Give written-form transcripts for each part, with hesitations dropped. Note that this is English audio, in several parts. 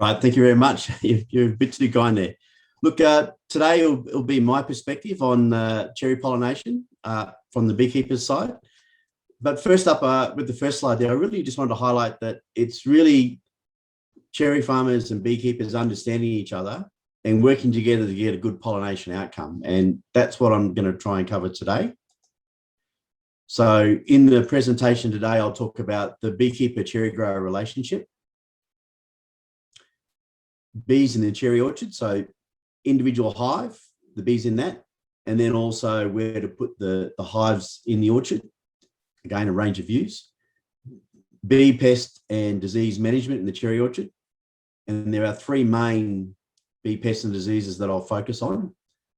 Right, thank you very much. You're a bit too kind there. Look, today it'll be my perspective on cherry pollination from the beekeeper's side. But first up, with the first slide there, I really just wanted to highlight that it's really cherry farmers and beekeepers understanding each other and working together to get a good pollination outcome. And that's what I'm going to try and cover today. So in the presentation today, I'll talk about the beekeeper cherry grower relationship, bees in the cherry orchard, so individual hive, the bees in that, and then also where to put the hives in the orchard. Again, a range of views. Bee, pest and disease management in the cherry orchard. And there are three main bee pests and diseases that I'll focus on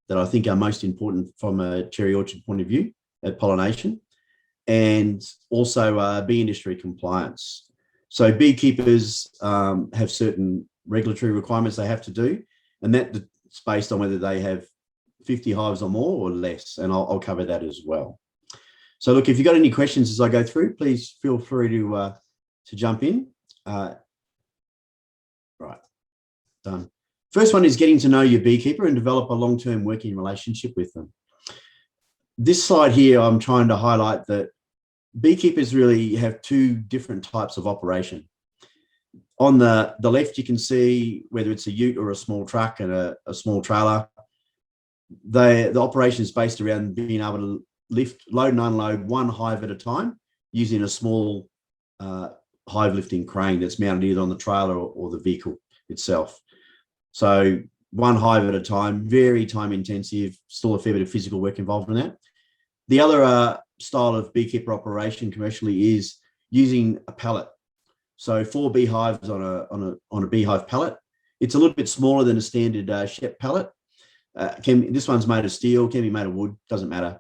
that I think are most important from a cherry orchard point of view at pollination, and also bee industry compliance. So beekeepers have certain regulatory requirements they have to do, and that's based on whether they have 50 hives or more or less, and I'll cover that as well. So look, if you've got any questions as I go through, please feel free to jump in. Right, done. First one is getting to know your beekeeper and develop a long-term working relationship with them. This slide here, I'm trying to highlight that beekeepers really have two different types of operation. On the left, you can see whether it's a ute or a small truck and a small trailer. The operation is based around being able to load and unload one hive at a time using a small hive lifting crane that's mounted either on the trailer or the vehicle itself. So one hive at a time, very time intensive, still a fair bit of physical work involved in that. The other style of beekeeper operation commercially is using a pallet. So 4 beehives on a beehive pallet. It's a little bit smaller than a standard Shep pallet. This one's made of steel, can be made of wood, doesn't matter.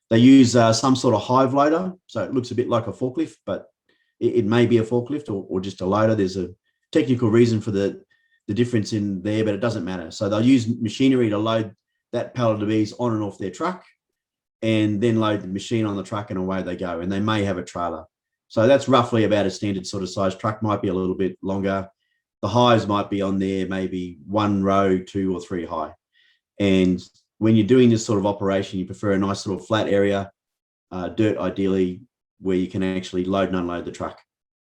They use some sort of hive loader, so it looks a bit like a forklift, but it may be a forklift or just a loader. There's a technical reason for the difference in there, but it doesn't matter. So they'll use machinery to load that pallet of bees on and off their truck, and then load the machine on the truck, and away they go. And they may have a trailer. So that's roughly about a standard sort of size truck, might be a little bit longer. The hives might be on there, maybe 1 row, 2 or 3 high. And when you're doing this sort of operation, you prefer a nice little flat area, dirt ideally, where you can actually load and unload the truck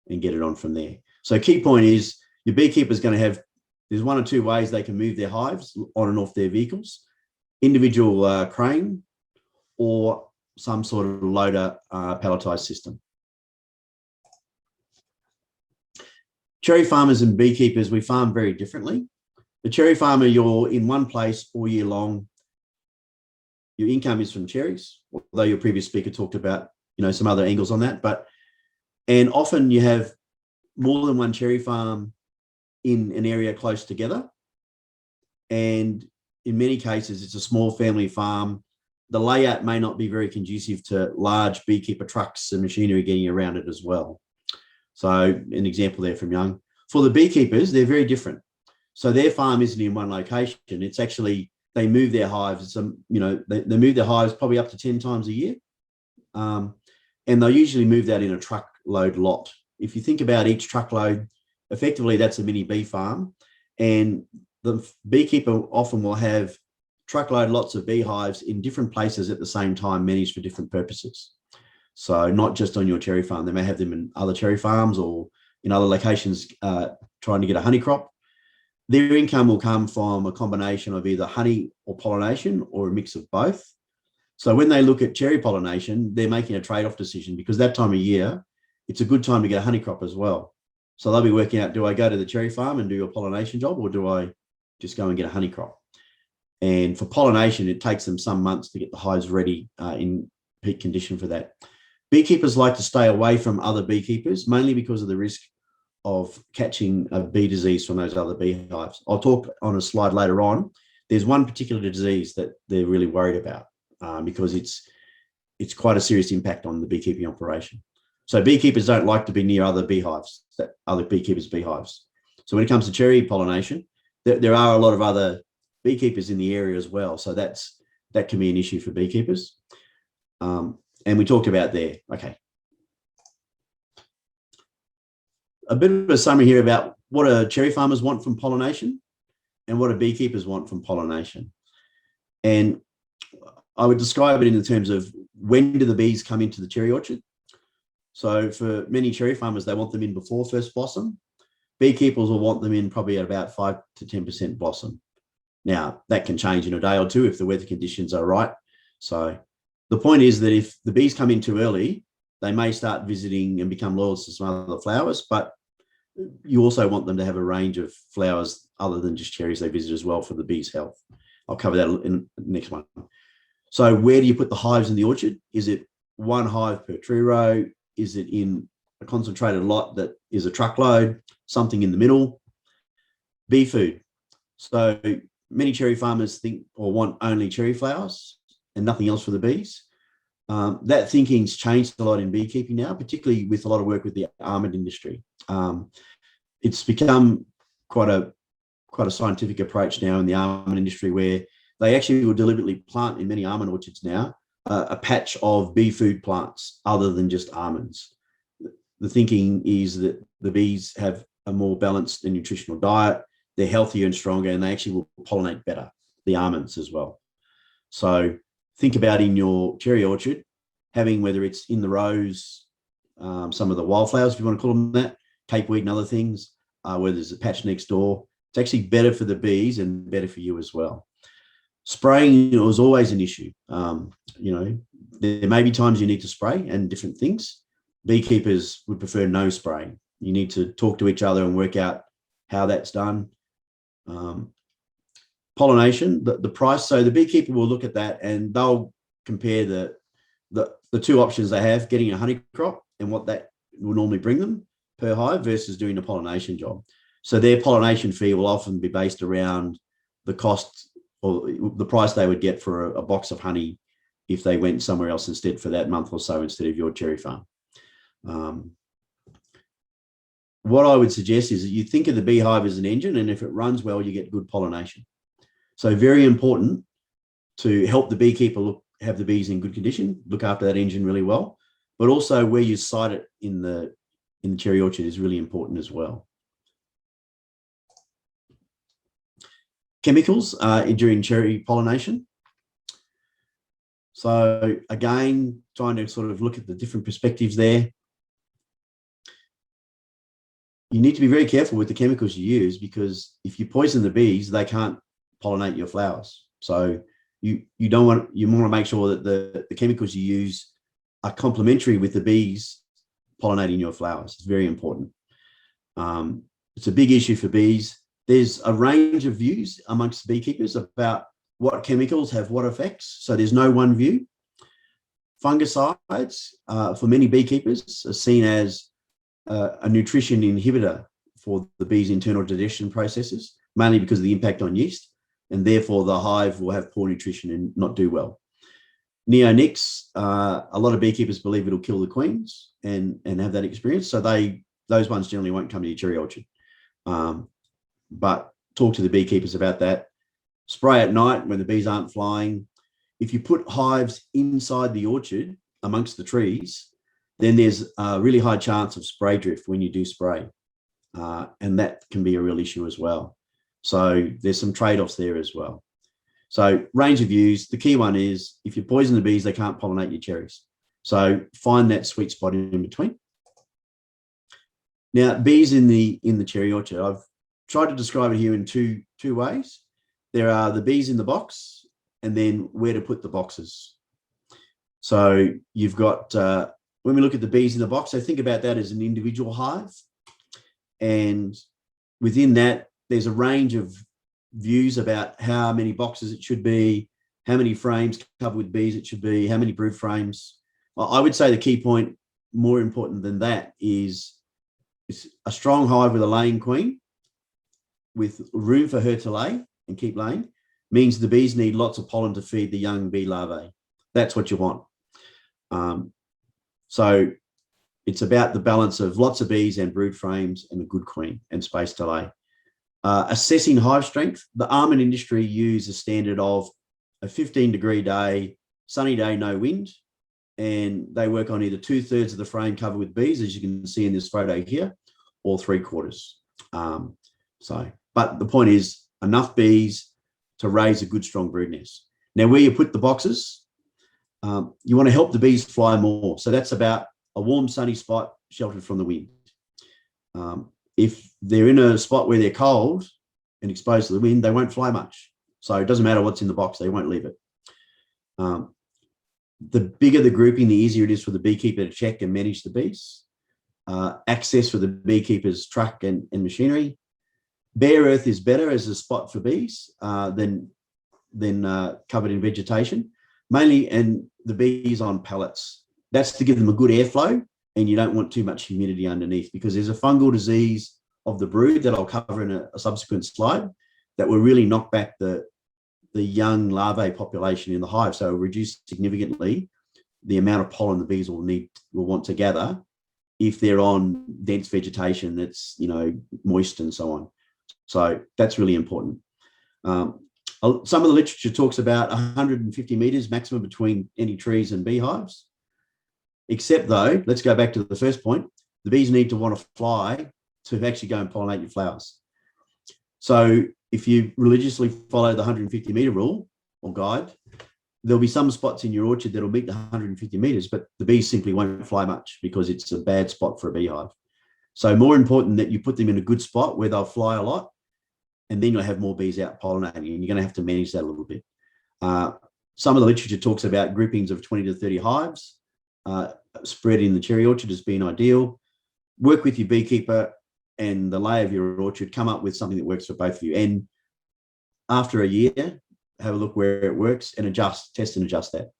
and get it on from there. So key point is your beekeeper is going to have, there's 1 or 2 ways they can move their hives on and off their vehicles: individual crane or some sort of loader palletized system. Cherry farmers and beekeepers, we farm very differently. The cherry farmer, you're in one place all year long. Your income is from cherries, although your previous speaker talked about, some other angles on that. And often you have more than one cherry farm in an area close together. And in many cases, it's a small family farm. The layout may not be very conducive to large beekeeper trucks and machinery getting around it as well. So an example there from Young. For the beekeepers, they're very different. So their farm isn't in one location. It's actually, they move their hives. They move their hives probably up to 10 times a year. And they'll usually move that in a truckload lot. If you think about each truckload, effectively that's a mini bee farm. And the beekeeper often will have truckload lots of beehives in different places at the same time, managed for different purposes. So not just on your cherry farm, they may have them in other cherry farms or in other locations trying to get a honey crop. Their income will come from a combination of either honey or pollination or a mix of both. So when they look at cherry pollination, they're making a trade-off decision, because that time of year, it's a good time to get a honey crop as well. So they'll be working out, do I go to the cherry farm and do a pollination job, or do I just go and get a honey crop? And for pollination, it takes them some months to get the hives ready in peak condition for that. Beekeepers like to stay away from other beekeepers, mainly because of the risk of catching a bee disease from those other beehives. I'll talk on a slide later on. There's one particular disease that they're really worried about because it's quite a serious impact on the beekeeping operation. So beekeepers don't like to be near other beehives, other beekeepers' beehives. So when it comes to cherry pollination, there are a lot of other beekeepers in the area as well. So that can be an issue for beekeepers. And we talked about there. Okay. A bit of a summary here about what do cherry farmers want from pollination and what do beekeepers want from pollination? And I would describe it in the terms of when do the bees come into the cherry orchard? So for many cherry farmers, they want them in before first blossom. Beekeepers will want them in probably at about 5 to 10% blossom. Now, that can change in a day or two if the weather conditions are right. So the point is that if the bees come in too early, they may start visiting and become loyal to some other flowers, but you also want them to have a range of flowers other than just cherries they visit as well for the bees' health. I'll cover that in the next one. So where do you put the hives in the orchard? Is it one hive per tree row? Is it in a concentrated lot that is a truckload? Something in the middle? Bee food. So many cherry farmers think or want only cherry flowers and nothing else for the bees. That thinking's changed a lot in beekeeping now, particularly with a lot of work with the almond industry. It's become quite a scientific approach now in the almond industry, where they actually will deliberately plant in many almond orchards now a patch of bee food plants other than just almonds. The thinking is that the bees have a more balanced and nutritional diet, they're healthier and stronger, and they actually will pollinate better, the almonds as well. So think about in your cherry orchard, having, whether it's in the rows, some of the wildflowers, if you want to call them that, capeweed and other things, where there's a patch next door. It's actually better for the bees and better for you as well. Spraying is always an issue. There may be times you need to spray and different things. Beekeepers would prefer no spraying. You need to talk to each other and work out how that's done. Pollination, the price. So the beekeeper will look at that and they'll compare the two options they have, getting a honey crop and what that will normally bring them per hive versus doing a pollination job. So their pollination fee will often be based around the cost or the price they would get for a box of honey if they went somewhere else instead for that month or so instead of your cherry farm. What I would suggest is that you think of the beehive as an engine, and if it runs well, you get good pollination. So very important to help the beekeeper have the bees in good condition, look after that engine really well, but also where you site it in the cherry orchard is really important as well. Chemicals during cherry pollination. So again, trying to sort of look at the different perspectives there. You need to be very careful with the chemicals you use, because if you poison the bees, they can't pollinate your flowers. So you want to make sure that the chemicals you use are complementary with the bees pollinating your flowers. It's very important. It's a big issue for bees. There's a range of views amongst beekeepers about what chemicals have what effects. So there's no one view. Fungicides, for many beekeepers, are seen as a nutrition inhibitor for the bees' internal digestion processes, mainly because of the impact on yeast, and therefore the hive will have poor nutrition and not do well. Neonics, a lot of beekeepers believe it'll kill the queens and have that experience. So those ones generally won't come to your cherry orchard. But talk to the beekeepers about that. Spray at night when the bees aren't flying. If you put hives inside the orchard amongst the trees, then there's a really high chance of spray drift when you do spray. And that can be a real issue as well. So there's some trade-offs there as well. So range of views. The key one is if you poison the bees, they can't pollinate your cherries. So find that sweet spot in between. Now, bees in the cherry orchard, I've tried to describe it here in two ways. There are the bees in the box, and then where to put the boxes. So you've got, when we look at the bees in the box, so think about that as an individual hive. And within that, there's a range of views about how many boxes it should be, how many frames covered with bees it should be, how many brood frames. I would say the key point, more important than that, is a strong hive with a laying queen with room for her to lay and keep laying means the bees need lots of pollen to feed the young bee larvae. That's what you want. So it's about the balance of lots of bees and brood frames and a good queen and space to lay. Assessing hive strength, the almond industry use a standard of a 15-degree day, sunny day, no wind, and they work on either 2/3 of the frame covered with bees, as you can see in this photo here, or 3/4. But the point is enough bees to raise a good, strong brood nest. Now, where you put the boxes, you want to help the bees fly more. So that's about a warm, sunny spot sheltered from the wind. If they're in a spot where they're cold and exposed to the wind, they won't fly much. So it doesn't matter what's in the box, they won't leave it. The bigger the grouping, the easier it is for the beekeeper to check and manage the bees. Access for the beekeeper's truck and machinery. Bare earth is better as a spot for bees than covered in vegetation, mainly, and the bees on pallets. That's to give them a good airflow, and you don't want too much humidity underneath, because there's a fungal disease of the brood that I'll cover in a subsequent slide that will really knock back the young larvae population in the hive. So it'll reduce significantly the amount of pollen the bees will want to gather if they're on dense vegetation that's, moist and so on. So that's really important. Some of the literature talks about 150 meters maximum between any trees and beehives. Except though, let's go back to the first point, the bees need to want to fly to actually go and pollinate your flowers. So if you religiously follow the 150 meter rule or guide, there'll be some spots in your orchard that'll meet the 150 meters, but the bees simply won't fly much because it's a bad spot for a beehive. So more important that you put them in a good spot where they'll fly a lot, and then you'll have more bees out pollinating, and you're going to have to manage that a little bit. Some of the literature talks about groupings of 20 to 30 hives spread in the cherry orchard as being ideal. Work with your beekeeper and the lay of your orchard, come up with something that works for both of you. And after a year, have a look where it works and test and adjust that.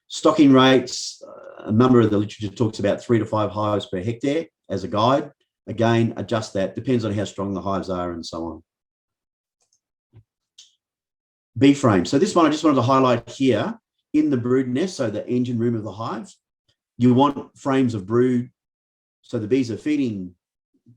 Stocking rates, a number of the literature talks about 3 to 5 hives per hectare as a guide. Again, adjust that. Depends on how strong the hives are and so on. Bee frame. So this one I just wanted to highlight here in the brood nest, so the engine room of the hive. You want frames of brood, so the bees are feeding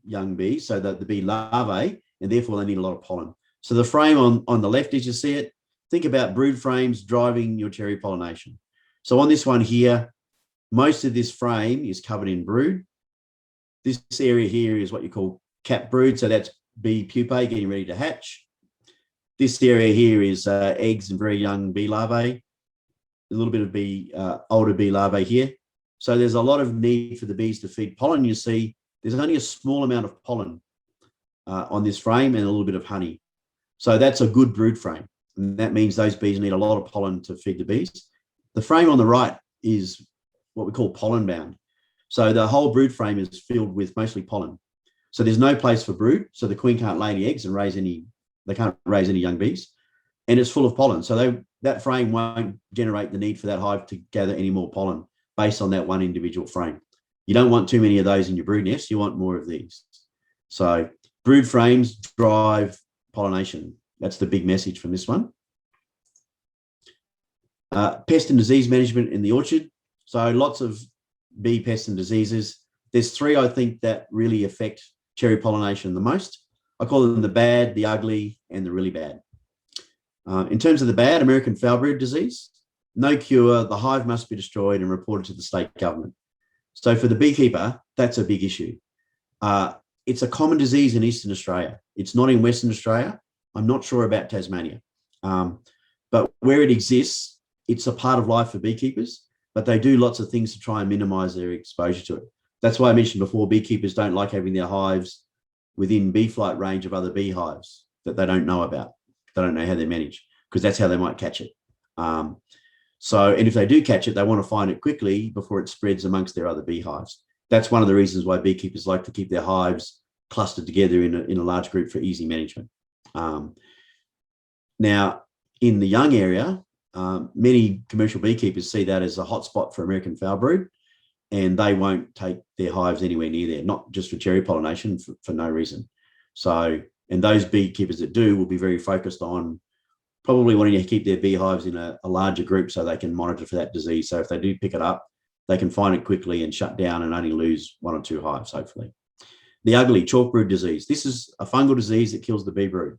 young bees, so that the bee larvae, and therefore they need a lot of pollen. So the frame on the left, as you see it, think about brood frames driving your cherry pollination. So on this one here, most of this frame is covered in brood. This area here is what you call cap brood, so that's bee pupae getting ready to hatch. This area here is eggs and very young bee larvae, a little bit of older bee larvae here. So there's a lot of need for the bees to feed pollen. You see, there's only a small amount of pollen on this frame and a little bit of honey. So that's a good brood frame. And that means those bees need a lot of pollen to feed the bees. The frame on the right is what we call pollen bound. So the whole brood frame is filled with mostly pollen. So there's no place for brood. So the queen can't lay any eggs and they can't raise any young bees. And it's full of pollen. So that frame won't generate the need for that hive to gather any more pollen based on that one individual frame. You don't want too many of those in your brood nest. You want more of these. So brood frames drive pollination. That's the big message from this one. Pest and disease management in the orchard. So lots of bee pests and diseases. There's 3, I think, that really affect cherry pollination the most. I call them the bad, the ugly, and the really bad. In terms of the bad, American foulbrood disease, no cure, the hive must be destroyed and reported to the state government. So for the beekeeper, that's a big issue. It's a common disease in Eastern Australia. It's not in Western Australia. I'm not sure about Tasmania. But where it exists, it's a part of life for beekeepers, but they do lots of things to try and minimize their exposure to it. That's why I mentioned before, beekeepers don't like having their hives within bee flight range of other beehives that they don't know about. They don't know how they manage, because that's how they might catch it. And if they do catch it, they want to find it quickly before it spreads amongst their other beehives. That's one of the reasons why beekeepers like to keep their hives clustered together in a large group for easy management. Now, in the young area, many commercial beekeepers see that as a hotspot for American foulbrood, and they won't take their hives anywhere near there, not just for cherry pollination, for no reason. So, and those beekeepers that do will be very focused on probably wanting to keep their beehives in a larger group so they can monitor for that disease. So if they do pick it up, they can find it quickly and shut down and only lose 1 or 2 hives, hopefully. The ugly chalkbrood disease. This is a fungal disease that kills the bee brood.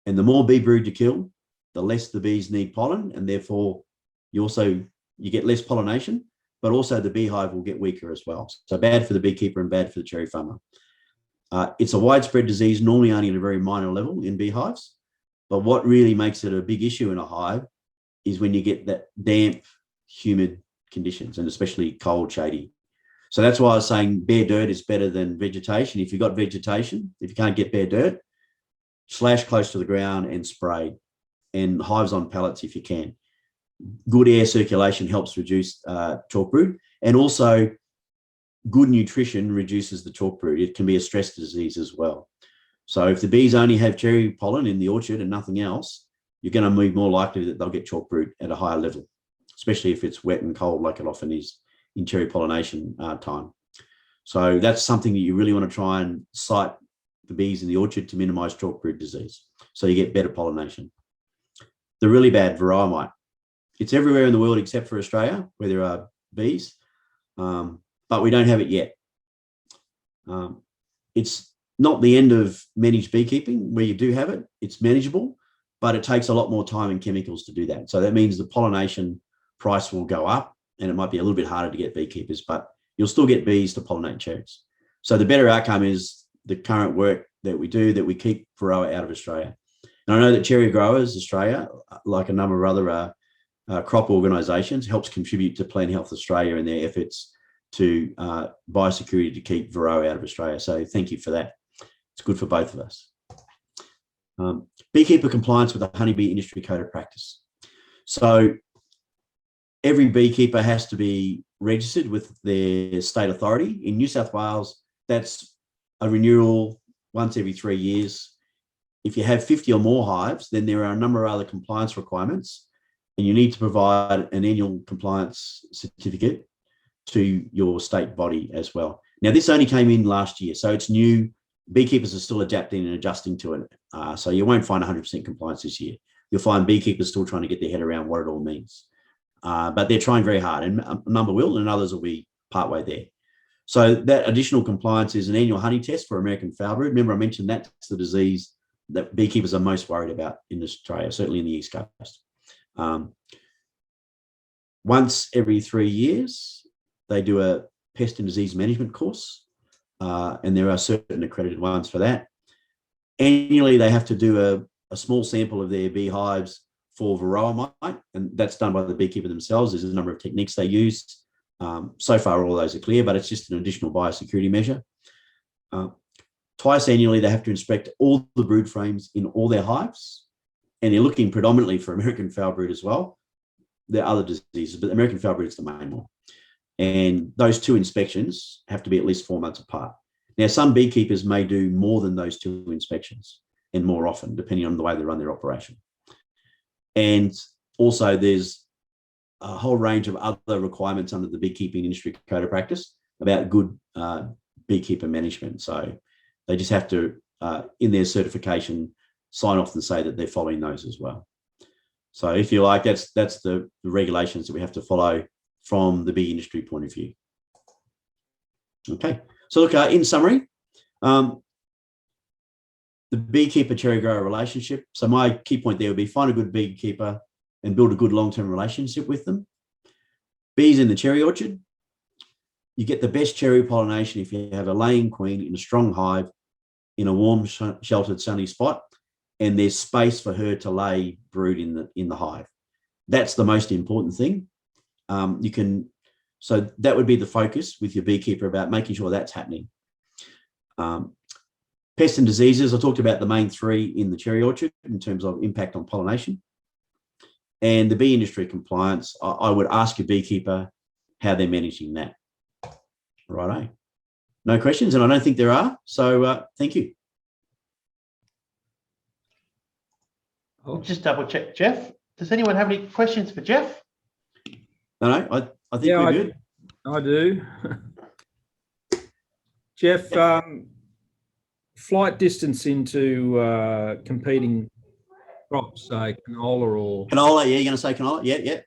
And the more bee brood you kill, the less the bees need pollen, and therefore you get less pollination, but also the beehive will get weaker as well. So bad for the beekeeper and bad for the cherry farmer. It's a widespread disease, normally only at a very minor level in beehives. But what really makes it a big issue in a hive is when you get that damp, humid conditions, and especially cold, shady. So that's why I was saying bare dirt is better than vegetation. If you've got vegetation, if you can't get bare dirt, slash close to the ground and spray, and hives on pallets if you can. Good air circulation helps reduce chalk brood, and also good nutrition reduces the chalk brood. It can be a stress disease as well. So if the bees only have cherry pollen in the orchard and nothing else, you're going to be more likely that they'll get chalk brood at a higher level, especially if it's wet and cold like it often is in cherry pollination time. So that's something that you really want to try and site the bees in the orchard to minimize chalk brood disease, so you get better pollination. The really bad varroa mite. It's everywhere in the world except for Australia where there are bees, but we don't have it yet. It's not the end of managed beekeeping where you do have it. It's manageable, but it takes a lot more time and chemicals to do that. So that means the pollination price will go up, and it might be a little bit harder to get beekeepers, but you'll still get bees to pollinate cherries. So the better outcome is the current work that we do, that we keep varroa out of Australia. And I know that Cherry Growers Australia, like a number of other crop organisations, helps contribute to Plant Health Australia in their efforts to biosecurity to keep varroa out of Australia. So thank you for that. It's good for both of us. Beekeeper compliance with the Honeybee Industry Code of Practice. So every beekeeper has to be registered with their state authority. In New South Wales, that's a renewal once every 3 years. If you have 50 or more hives, then there are a number of other compliance requirements, and you need to provide an annual compliance certificate to your state body as well. Now, this only came in last year, so it's new. Beekeepers are still adapting and adjusting to it. So you won't find 100% compliance this year. You'll find beekeepers still trying to get their head around what it all means. But they're trying very hard, and a number will, and others will be partway there. So that additional compliance is an annual honey test for American foul brood. Remember, I mentioned that's the disease that beekeepers are most worried about in Australia, certainly in the East Coast. Once every 3 years, they do a pest and disease management course, and there are certain accredited ones for that. Annually, they have to do a small sample of their beehives for varroa mite, and that's done by the beekeeper themselves. There's a number of techniques they use. So far, all those are clear, but it's just an additional biosecurity measure. Twice annually, they have to inspect all the brood frames in all their hives, and they're looking predominantly for American foul brood as well. There are other diseases, but American foul brood is the main one. And those two inspections have to be at least 4 months apart. Now, some beekeepers may do more than those two inspections, and more often, depending on the way they run their operation. And also, there's a whole range of other requirements under the Beekeeping Industry Code of Practice about good beekeeper management. So they just have to, in their certification, sign off and say that they're following those as well. So if you like, that's the regulations that we have to follow from the bee industry point of view. Okay, so look, in summary, the beekeeper cherry grower relationship. So my key point there would be find a good beekeeper and build a good long-term relationship with them. Bees in the cherry orchard. You get the best cherry pollination if you have a laying queen in a strong hive in a warm, sheltered, sunny spot, and there's space for her to lay brood in the hive. That's the most important thing. So that would be the focus with your beekeeper about making sure that's happening. Pests and diseases, I talked about the main three in the cherry orchard in terms of impact on pollination. And the bee industry compliance, I would ask your beekeeper how they're managing that. Righto. No questions, and I don't think there are. So thank you. I'll just double check, Jeff. Does anyone have any questions for Jeff? No, I think we're good. I do. Jeff, flight distance into competing crops, say canola or... Canola, yeah, you're going to say canola? Yeah.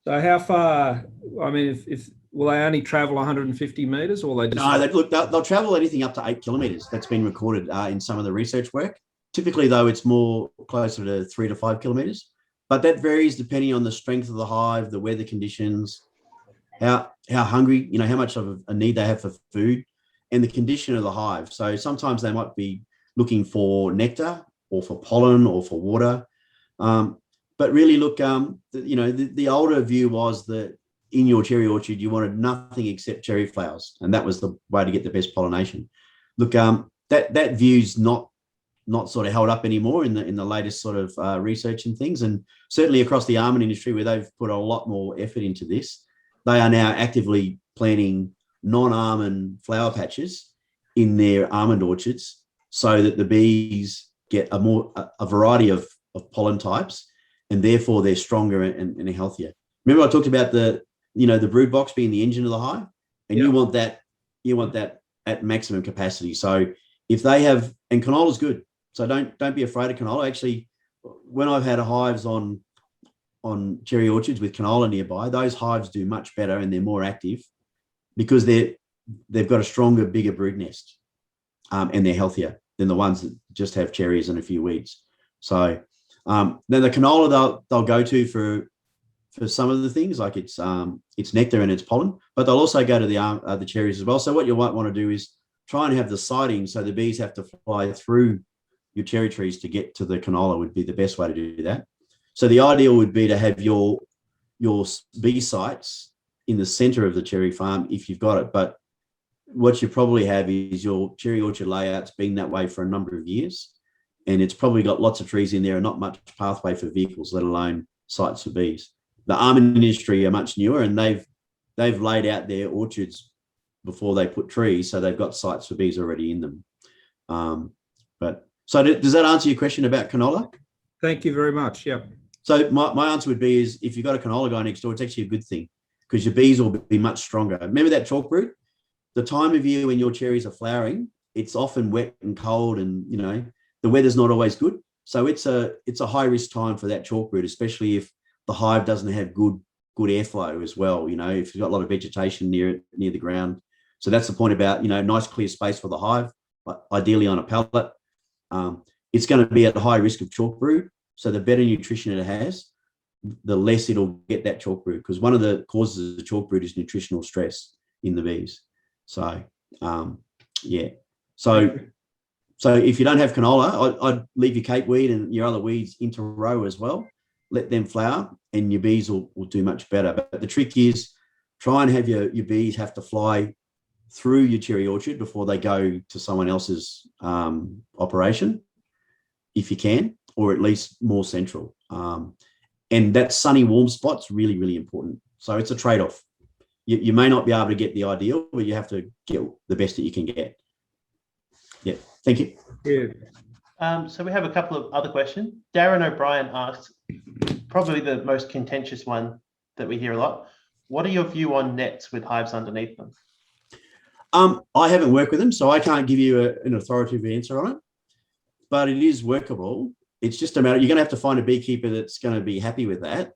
So how far, I mean, if will they only travel 150 metres or they just... No, they'll travel anything up to 8 kilometres. That's been recorded in some of the research work. Typically, though, it's more closer to 3 to 5 kilometres. But that varies depending on the strength of the hive, the weather conditions, how hungry, how much of a need they have for food. and the condition of the hive. So sometimes they might be looking for nectar or for pollen or for water. But really look, the older view was that in your cherry orchard, you wanted nothing except cherry flowers. And that was the way to get the best pollination. Look, that view's not sort of held up anymore in the latest sort of research and things. And certainly across the almond industry, where they've put a lot more effort into this, they are now actively planting non-almond flower patches in their almond orchards so that the bees get a variety of pollen types, and therefore they're stronger and healthier. Remember I talked about the brood box being the engine of the hive, and you want that at maximum capacity. So if they have, and canola is good. So don't be afraid of canola. Actually, when I've had hives on cherry orchards with canola nearby, those hives do much better and they're more active because they've got a stronger, bigger brood nest, and they're healthier than the ones that just have cherries and a few weeds. So then the canola they'll go to for some of the things, like it's nectar and it's pollen, but they'll also go to the cherries as well. So what you might want to do is try and have the sighting so the bees have to fly through your cherry trees to get to the canola would be the best way to do that. So the ideal would be to have your bee sites in the center of the cherry farm if you've got it. But what you probably have is your cherry orchard layout's been that way for a number of years, and it's probably got lots of trees in there and not much pathway for vehicles, let alone sites for bees. The almond industry are much newer, and they've laid out their orchards before they put trees, so they've got sites for bees already in them. So does that answer your question about canola? Thank you very much. Yeah. So my answer would be is if you've got a canola guy next door, it's actually a good thing because your bees will be much stronger. Remember that chalk brood? The time of year when your cherries are flowering, it's often wet and cold, and the weather's not always good. So it's a high risk time for that chalk brood, especially if the hive doesn't have good airflow as well. If you've got a lot of vegetation near the ground. So that's the point about nice clear space for the hive, ideally on a pallet. It's going to be at high risk of chalk brood. So the better nutrition it has, the less it'll get that chalk brood, because one of the causes of the chalk brood is nutritional stress in the bees. So yeah. So if you don't have canola, I'd leave your capeweed and your other weeds into row as well. Let them flower, and your bees will do much better. But the trick is try and have your bees have to fly through your cherry orchard before they go to someone else's operation, if you can, or at least more central. And that sunny, warm spot's really, really important. So it's a trade-off. You may not be able to get the ideal, but you have to get the best that you can get. Yeah, thank you. Yeah. So we have a couple of other questions. Darren O'Brien asked, probably the most contentious one that we hear a lot. What are your view on nets with hives underneath them? I haven't worked with them, so I can't give you an authoritative answer on it, but it is workable. It's just a matter, you're going to have to find a beekeeper that's going to be happy with that.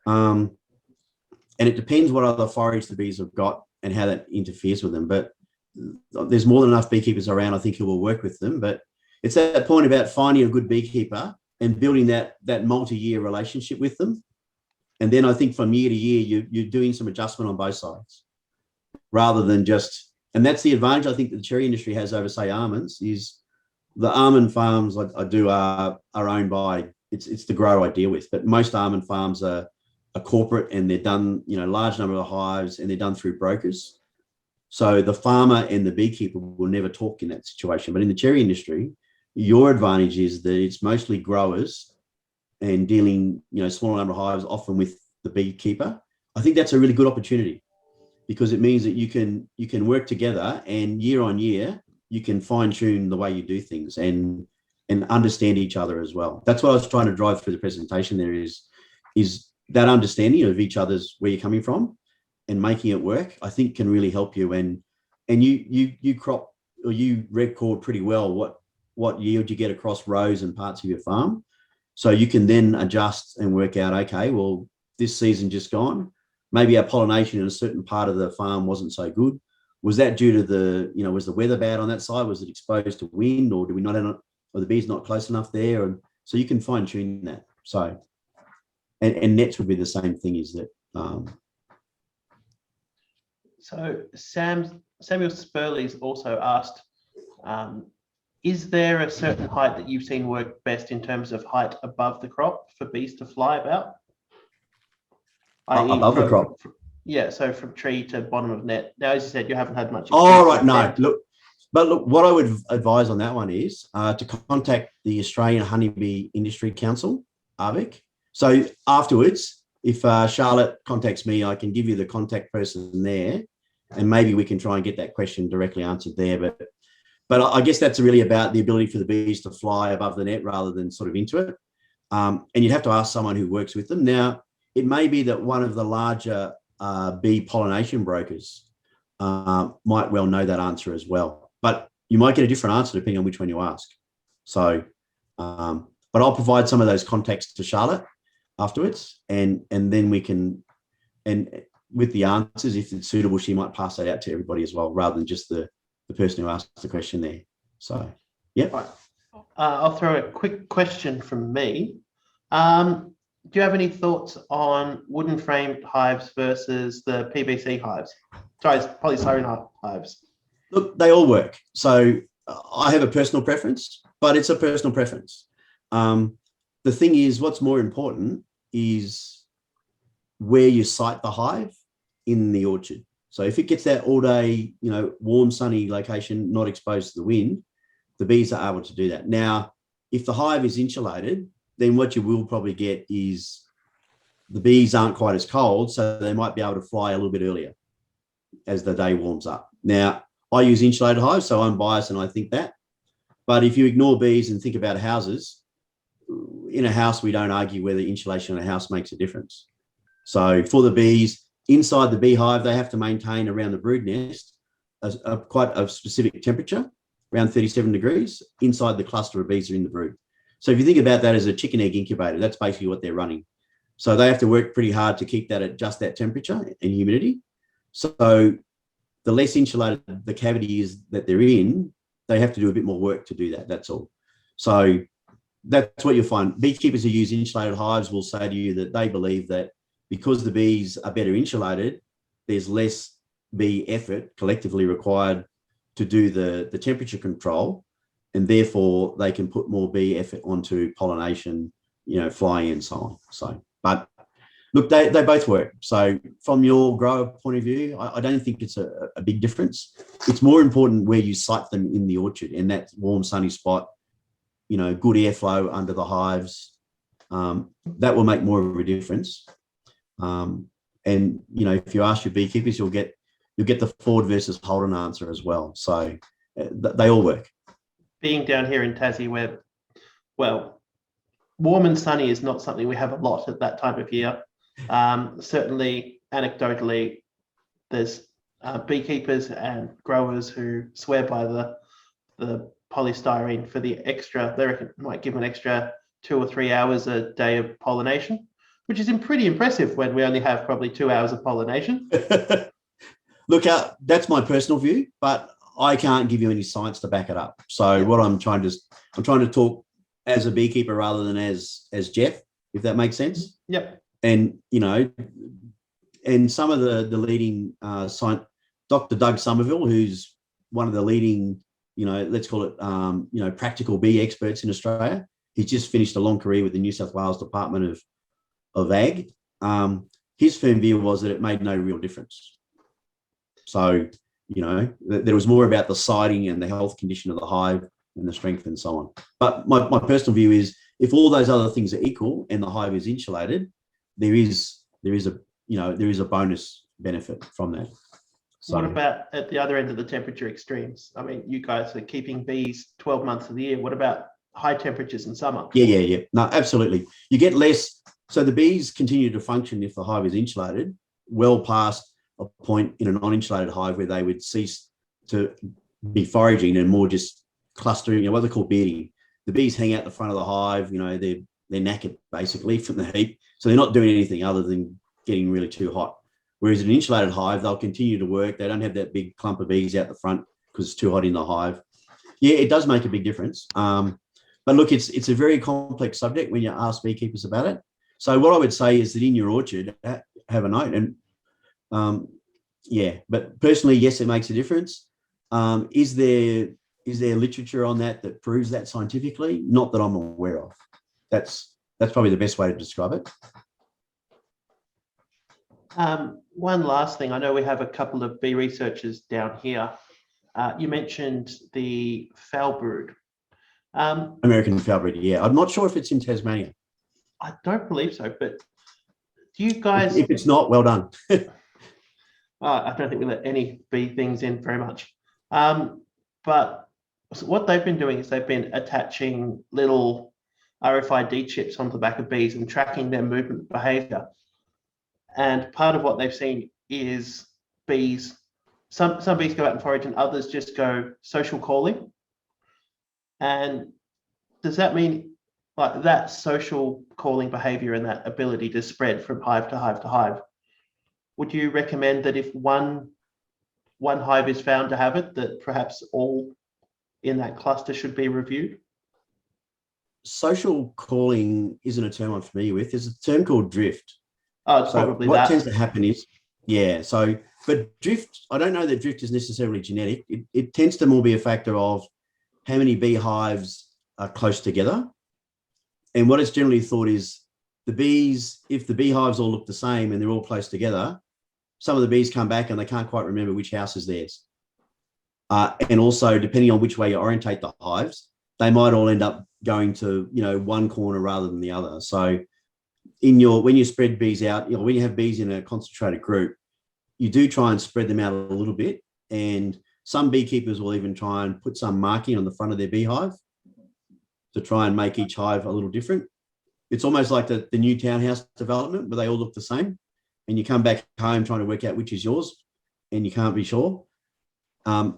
And it depends what other forage the bees have got and how that interferes with them. But there's more than enough beekeepers around, I think, who will work with them. But it's that point about finding a good beekeeper and building that multi-year relationship with them. And then I think from year to year, you're doing some adjustment on both sides rather than just, and that's the advantage I think that the cherry industry has over, say, almonds, is the almond farms I do are owned by, it's the grower I deal with, but most almond farms are corporate, and they're done, large number of hives, and they're done through brokers. So the farmer and the beekeeper will never talk in that situation. But in the cherry industry, your advantage is that it's mostly growers and dealing, smaller number of hives, often with the beekeeper. I think that's a really good opportunity because it means that you can work together, and year on year, you can fine tune the way you do things and understand each other as well. That's what I was trying to drive through the presentation there is that understanding of each other's, where you're coming from, and making it work, I think can really help you. And you crop, or you record pretty well what yield you get across rows and parts of your farm. So you can then adjust and work out, okay, well, this season just gone, maybe our pollination in a certain part of the farm wasn't so good. Was that due to was the weather bad on that side? Was it exposed to wind, or do we not have, or the bees not close enough there? And so you can fine tune that. So, and nets would be the same thing, is that. So Sam's Samuel Spurley's also asked, is there a certain height that you've seen work best in terms of height above the crop for bees to fly about? Above the crop? Yeah, so from tree to bottom of net. Now, as you said, you haven't had much. Oh, right, no. Look, what I would advise on that one is to contact the Australian Honeybee Industry Council, ARBIC. So afterwards, if Charlotte contacts me, I can give you the contact person there, and maybe we can try and get that question directly answered there. But I guess that's really about the ability for the bees to fly above the net rather than sort of into it. And you'd have to ask someone who works with them. Now, it may be that one of the larger bee pollination brokers might well know that answer as well. But you might get a different answer depending on which one you ask. So, but I'll provide some of those contacts to Charlotte afterwards, and then we can, and with the answers, if it's suitable, she might pass that out to everybody as well, rather than just the person who asked the question there. So, yeah. Right. I'll throw a quick question from me. Do you have any thoughts on wooden framed hives versus the PVC hives? Sorry, polystyrene hives. Look, they all work. So I have a personal preference, but it's a personal preference. The thing is, what's more important is where you site the hive in the orchard. So if it gets that all day, warm, sunny location, not exposed to the wind, the bees are able to do that. Now, if the hive is insulated, then what you will probably get is the bees aren't quite as cold, so they might be able to fly a little bit earlier as the day warms up. Now, I use insulated hives, so I'm biased and I think that. But if you ignore bees and think about houses, in a house, we don't argue whether insulation in a house makes a difference. So for the bees, inside the beehive, they have to maintain around the brood nest quite a specific temperature, around 37 degrees. Inside the cluster of bees are in the brood. So if you think about that as a chicken egg incubator, that's basically what they're running. So they have to work pretty hard to keep that at just that temperature and humidity. So the less insulated the cavity is that they're in, they have to do a bit more work to do that. That's all. So that's what you'll find. Beekeepers who use insulated hives will say to you that they believe that because the bees are better insulated, there's less bee effort collectively required to do the temperature control, and therefore they can put more bee effort onto pollination, flying and so on. So, but look, they both work. So from your grower point of view, I don't think it's a big difference. It's more important where you site them in the orchard, in that warm, sunny spot, good airflow under the hives. That will make more of a difference. And if you ask your beekeepers, you'll get the Ford versus Holden answer as well. So they all work. Being down here in Tassie, where, well, warm and sunny is not something we have a lot at that time of year. Certainly, anecdotally, there's beekeepers and growers who swear by the polystyrene for the extra. They reckon it might give an extra 2 or 3 hours a day of pollination, which is pretty impressive when we only have probably 2 hours of pollination. Look, that's my personal view, but I can't give you any science to back it up. So what I'm trying to talk as a beekeeper rather than as Jeff, if that makes sense. Yep. And and some of the leading Dr. Doug Somerville, who's one of the leading, let's call it, practical bee experts in Australia. He's just finished a long career with the New South Wales Department of Ag. His firm view was that it made no real difference. So, there was more about the siting and the health condition of the hive and the strength and so on. But my personal view is, if all those other things are equal and the hive is insulated, there is a bonus benefit from that. So, what about at the other end of the temperature extremes? I mean, you guys are keeping bees 12 months of the year. What about high temperatures in summer? Yeah. No, absolutely. You get less. So the bees continue to function if the hive is insulated, well past a point in a non-insulated hive where they would cease to be foraging and more just clustering, what they call bearding. The bees hang out the front of the hive, they're knackered basically from the heat. So they're not doing anything other than getting really too hot. Whereas in an insulated hive, they'll continue to work. They don't have that big clump of bees out the front because it's too hot in the hive. Yeah, it does make a big difference. But look, it's a very complex subject when you ask beekeepers about it. So what I would say is that in your orchard, have a note. And yeah, but personally, yes, it makes a difference. Is there literature on that proves that scientifically? Not that I'm aware of. That's probably the best way to describe it. One last thing, I know we have a couple of bee researchers down here. You mentioned the foul brood. American foul brood, yeah. I'm not sure if it's in Tasmania. I don't believe so, but do you guys... If it's not, well done. I don't think we let any bee things in very much. But what they've been doing is they've been attaching little RFID chips onto the back of bees and tracking their movement behavior. And part of what they've seen is bees, some bees go out and forage and others just go social calling. And does that mean like that social calling behavior and that ability to spread from hive to hive to hive? Would you recommend that if one hive is found to have it, that perhaps all in that cluster should be reviewed? Social calling isn't a term I'm familiar with. There's a term called drift. Oh, it's probably what that. tends to happen is, yeah, but drift, I don't know that drift is necessarily genetic. It tends to more be a factor of how many beehives are close together. And what is generally thought is the bees, if the beehives all look the same and they're all close together, some of the bees come back and they can't quite remember which house is theirs. And also, depending on which way you orientate the hives, they might all end up going to, one corner rather than the other. So when you spread bees out, when you have bees in a concentrated group, you do try and spread them out a little bit. And some beekeepers will even try and put some marking on the front of their beehive to try and make each hive a little different. It's almost like the new townhouse development where they all look the same. And you come back home trying to work out which is yours and you can't be sure.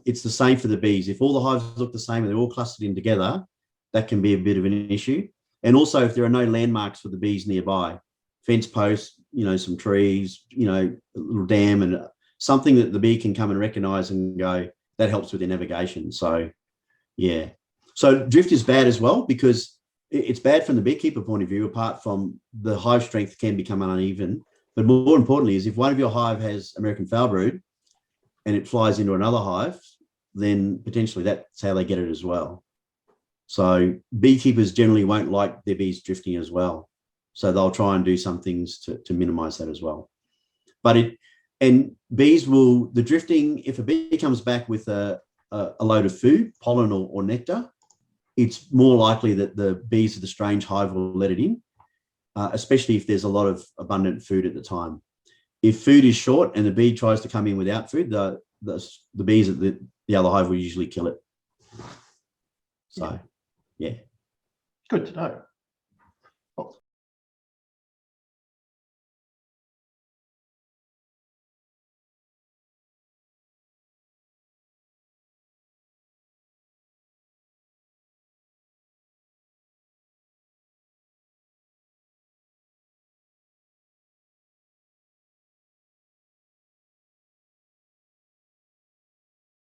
It's the same for the bees. If all the hives look the same and they're all clustered in together, that can be a bit of an issue. And also if there are no landmarks for the bees nearby, fence posts, some trees, a little dam and something that the bee can come and recognize and go, that helps with their navigation. So, yeah. So drift is bad as well because it's bad from the beekeeper point of view, apart from the hive strength can become uneven. But more importantly is if one of your hive has American foul brood and it flies into another hive, then potentially that's how they get it as well. So beekeepers generally won't like their bees drifting as well. So they'll try and do some things to minimize that as well. But bees will, the drifting, if a bee comes back with a load of food, pollen or nectar, it's more likely that the bees of the strange hive will let it in, especially if there's a lot of abundant food at the time. If food is short and the bee tries to come in without food, the bees at the other hive will usually kill it. So, yeah. Good to know.